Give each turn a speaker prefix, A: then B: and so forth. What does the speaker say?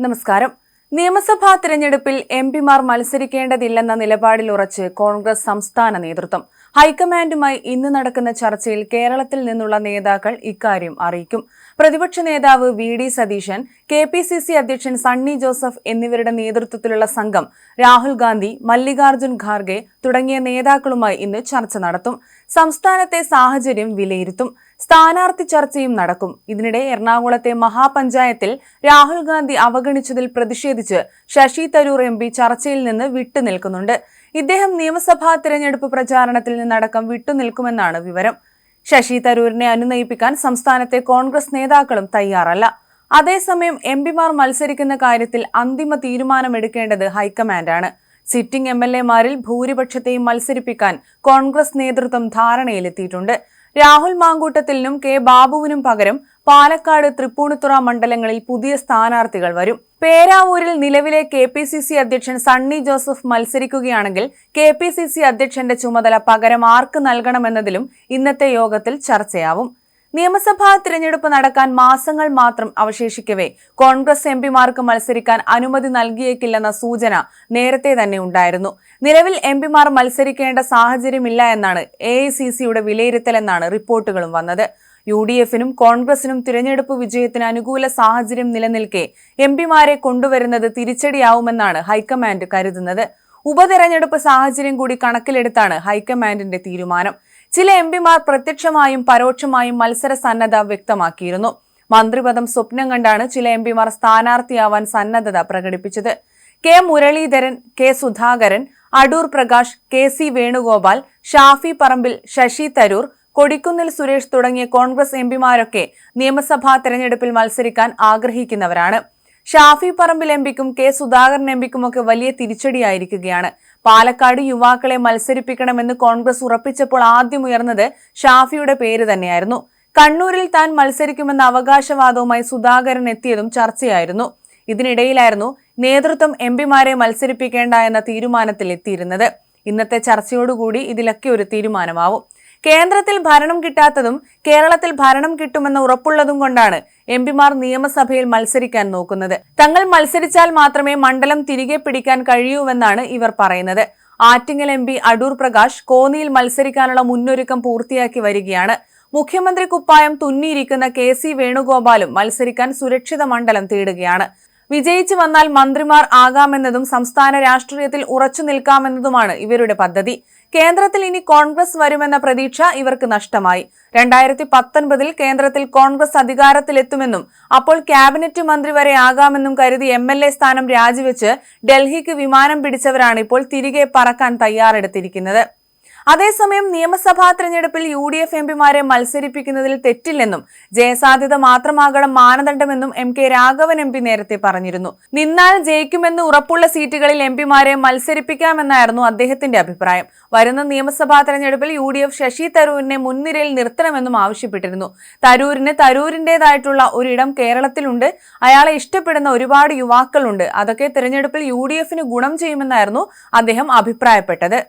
A: നമസ്കാരം. നിയമസഭാ തിരഞ്ഞെടുപ്പിൽ എംപിമാർ മത്സരിക്കേണ്ടതില്ലെന്ന നിലപാടിൽ ഉറച്ച് കോൺഗ്രസ് സംസ്ഥാന നേതൃത്വം. ഹൈക്കമാൻഡുമായി ഇന്ന് നടക്കുന്ന ചർച്ചയിൽ കേരളത്തിൽ നിന്നുള്ള നേതാക്കൾ ഇക്കാര്യം അറിയിക്കും. പ്രതിപക്ഷ നേതാവ് വി.ഡി. സതീശൻ, കെ.പി.സി.സി അധ്യക്ഷൻ സണ്ണി ജോസഫ് എന്നിവരുടെ നേതൃത്വത്തിലുള്ള സംഘം രാഹുൽ ഗാന്ധി, മല്ലികാർജ്ജുൻ ഖാർഗെ തുടങ്ങിയ നേതാക്കളുമായി ഇന്ന് ചർച്ച നടത്തും. സംസ്ഥാനത്തെ സാഹചര്യം വിലയിരുത്തും. സ്ഥാനാർത്ഥി ചർച്ചയും നടക്കും. ഇതിനിടെ എറണാകുളത്തെ മഹാപഞ്ചായത്തിൽ രാഹുൽ ഗാന്ധി അവഗണിച്ചതിൽ പ്രതിഷേധിച്ച് ശശി തരൂർ എം.പി ചർച്ചയിൽ നിന്ന് വിട്ടുനിൽക്കുന്നുണ്ട്. ഇദ്ദേഹം നിയമസഭാ തിരഞ്ഞെടുപ്പ് പ്രചാരണത്തിൽ നിന്നടക്കം വിട്ടുനിൽക്കുമെന്നാണ് വിവരം. ശശി തരൂരിനെ അനുനയിപ്പിക്കാൻ സംസ്ഥാനത്തെ കോൺഗ്രസ് നേതാക്കളും തയ്യാറല്ല. അതേസമയം എംപിമാർ മത്സരിക്കുന്ന കാര്യത്തിൽ അന്തിമ തീരുമാനമെടുക്കേണ്ടത് ഹൈക്കമാൻഡാണ്. സിറ്റിംഗ് എംഎൽഎമാരിൽ ഭൂരിപക്ഷത്തെയും മത്സരിപ്പിക്കാൻ കോൺഗ്രസ് നേതൃത്വം ധാരണയിലെത്തിയിട്ടുണ്ട്. രാഹുൽ മാങ്കൂട്ടത്തിലിനും കെ ബാബുവിനും പകരം പാലക്കാട്, തൃപ്പൂണിത്തുറ മണ്ഡലങ്ങളിൽ പുതിയ സ്ഥാനാർത്ഥികൾ വരും. പേരാവൂരിൽ നിലവിലെ കെ.പി.സി.സി അധ്യക്ഷൻ സണ്ണി ജോസഫ് മത്സരിക്കുകയാണെങ്കിൽ കെ.പി.സി.സി അധ്യക്ഷന്റെ ചുമതല പകരം ആർക്ക് നൽകണമെന്നതിലും ഇന്നത്തെ യോഗത്തിൽ ചർച്ചയാവും. നിയമസഭാ തിരഞ്ഞെടുപ്പ് നടക്കാൻ മാസങ്ങൾ മാത്രം അവശേഷിക്കവേ കോൺഗ്രസ് എംപിമാർക്ക് മത്സരിക്കാൻ അനുമതി നൽകിയേക്കില്ലെന്ന സൂചന നേരത്തെ തന്നെ ഉണ്ടായിരുന്നു. നിലവിൽ എംപിമാർ മത്സരിക്കേണ്ട സാഹചര്യമില്ല എന്നാണ് എ.ഐ.സി.സിയുടെ വിലയിരുത്തലെന്നാണ് റിപ്പോർട്ടുകളും വന്നത്. യു.ഡി.എഫിനും കോൺഗ്രസിനും തിരഞ്ഞെടുപ്പ് വിജയത്തിന് അനുകൂല സാഹചര്യം നിലനിൽക്കെ എംപിമാരെ കൊണ്ടുവരുന്നത് തിരിച്ചടിയാവുമെന്നാണ് ഹൈക്കമാൻഡ് കരുതുന്നത്. ഉപതെരഞ്ഞെടുപ്പ് സാഹചര്യം കൂടി കണക്കിലെടുത്താണ് ഹൈക്കമാൻഡിന്റെ തീരുമാനം. ചില എംപിമാർ പ്രത്യക്ഷമായും പരോക്ഷമായും മത്സര സന്നദ്ധ വ്യക്തമാക്കിയിരുന്നു. മന്ത്രിപദം സ്വപ്നം കണ്ടാണ് ചില എംപിമാർ സ്ഥാനാർത്ഥിയാവാൻ സന്നദ്ധത പ്രകടിപ്പിച്ചത്. K Muraleedharan, K Sudhakaran, Adoor Prakash, K C. Venugopal, Shafi Parambil, Shashi Tharoor, Kodikunnil Suresh തുടങ്ങിയ കോൺഗ്രസ് എംപിമാരൊക്കെ നിയമസഭാ തെരഞ്ഞെടുപ്പിൽ മത്സരിക്കാൻ ആഗ്രഹിക്കുന്നവരാണ്. ഷാഫി പറമ്പിൽ എംപിക്കും കെ സുധാകരൻ എംപിക്കുമൊക്കെ വലിയ തിരിച്ചടിയായിരിക്കുകയാണ്. പാലക്കാട് യുവാക്കളെ മത്സരിപ്പിക്കണമെന്ന് കോൺഗ്രസ് ഉറപ്പിച്ചപ്പോൾ ആദ്യം ഉയർന്നത് ഷാഫിയുടെ പേര് തന്നെയായിരുന്നു. കണ്ണൂരിൽ താൻ മത്സരിക്കുമെന്ന അവകാശവാദവുമായി സുധാകരൻ എത്തിയതും ചർച്ചയായിരുന്നു. ഇതിനിടയിലായിരുന്നു നേതൃത്വം എംപിമാരെ മത്സരിപ്പിക്കേണ്ട എന്ന തീരുമാനത്തിൽ എത്തിയിരുന്നത്. ഇന്നത്തെ ചർച്ചയോടുകൂടി ഇതിലൊക്കെ ഒരു തീരുമാനമാവും. കേന്ദ്രത്തിൽ ഭരണം കിട്ടാത്തതും കേരളത്തിൽ ഭരണം കിട്ടുമെന്ന് ഉറപ്പുള്ളതും കൊണ്ടാണ് എംപിമാർ നിയമസഭയിൽ മത്സരിക്കാൻ നോക്കുന്നത്. തങ്ങൾ മത്സരിച്ചാൽ മാത്രമേ മണ്ഡലം തിരികെ പിടിക്കാൻ കഴിയൂവെന്നാണ് ഇവർ പറയുന്നത്. ആറ്റിങ്ങൽ എംപി അടൂർ പ്രകാശ് കോന്നിയിൽ മത്സരിക്കാനുള്ള മുന്നൊരുക്കം പൂർത്തിയാക്കി വരികയാണ്. മുഖ്യമന്ത്രി കുപ്പായം തുന്നിയിരിക്കുന്ന കെ.സി. വേണുഗോപാലും മത്സരിക്കാൻ സുരക്ഷിത മണ്ഡലം തേടുകയാണ്. വിജയിച്ചു വന്നാൽ മന്ത്രിമാർ ആകാമെന്നതും സംസ്ഥാന രാഷ്ട്രീയത്തിൽ ഉറച്ചു നിൽക്കാമെന്നതുമാണ് ഇവരുടെ പദ്ധതി. കേന്ദ്രത്തിൽ ഇനി കോൺഗ്രസ് വരുമെന്ന പ്രതീക്ഷ ഇവർക്ക് നഷ്ടമായി. 2019 കേന്ദ്രത്തിൽ കോൺഗ്രസ് അധികാരത്തിലെത്തുമെന്നും അപ്പോൾ ക്യാബിനറ്റ് മന്ത്രി വരെ ആകാമെന്നും കരുതി എം.എൽ.എ സ്ഥാനം രാജിവെച്ച് ഡൽഹിക്ക് വിമാനം പിടിച്ചവരാണ് ഇപ്പോൾ തിരികെ പറക്കാൻ തയ്യാറെടുത്തിരിക്കുന്നത്. അതേസമയം നിയമസഭാ തെരഞ്ഞെടുപ്പിൽ യു.ഡി.എഫ് എംപിമാരെ മത്സരിപ്പിക്കുന്നതിൽ തെറ്റില്ലെന്നും ജയസാധ്യത മാത്രമാകണം മാനദണ്ഡമെന്നും എം.കെ. രാഘവൻ എം.പി നേരത്തെ പറഞ്ഞിരുന്നു. നിന്നാൽ ജയിക്കുമെന്ന് ഉറപ്പുള്ള സീറ്റുകളിൽ എംപിമാരെ മത്സരിപ്പിക്കാമെന്നായിരുന്നു അദ്ദേഹത്തിന്റെ അഭിപ്രായം. വരുന്ന നിയമസഭാ തെരഞ്ഞെടുപ്പിൽ യു.ഡി.എഫ് ശശി തരൂരിനെ മുൻനിരയിൽ നിർത്തണമെന്നും ആവശ്യപ്പെട്ടിരുന്നു. തരൂരിന് തരൂരിന്റേതായിട്ടുള്ള ഒരിടം കേരളത്തിലുണ്ട്. അയാളെ ഇഷ്ടപ്പെടുന്ന ഒരുപാട് യുവാക്കളുണ്ട്. അതൊക്കെ തെരഞ്ഞെടുപ്പിൽ യു.ഡി.എഫിന് ഗുണം ചെയ്യുമെന്നായിരുന്നു അദ്ദേഹം അഭിപ്രായപ്പെട്ടത്.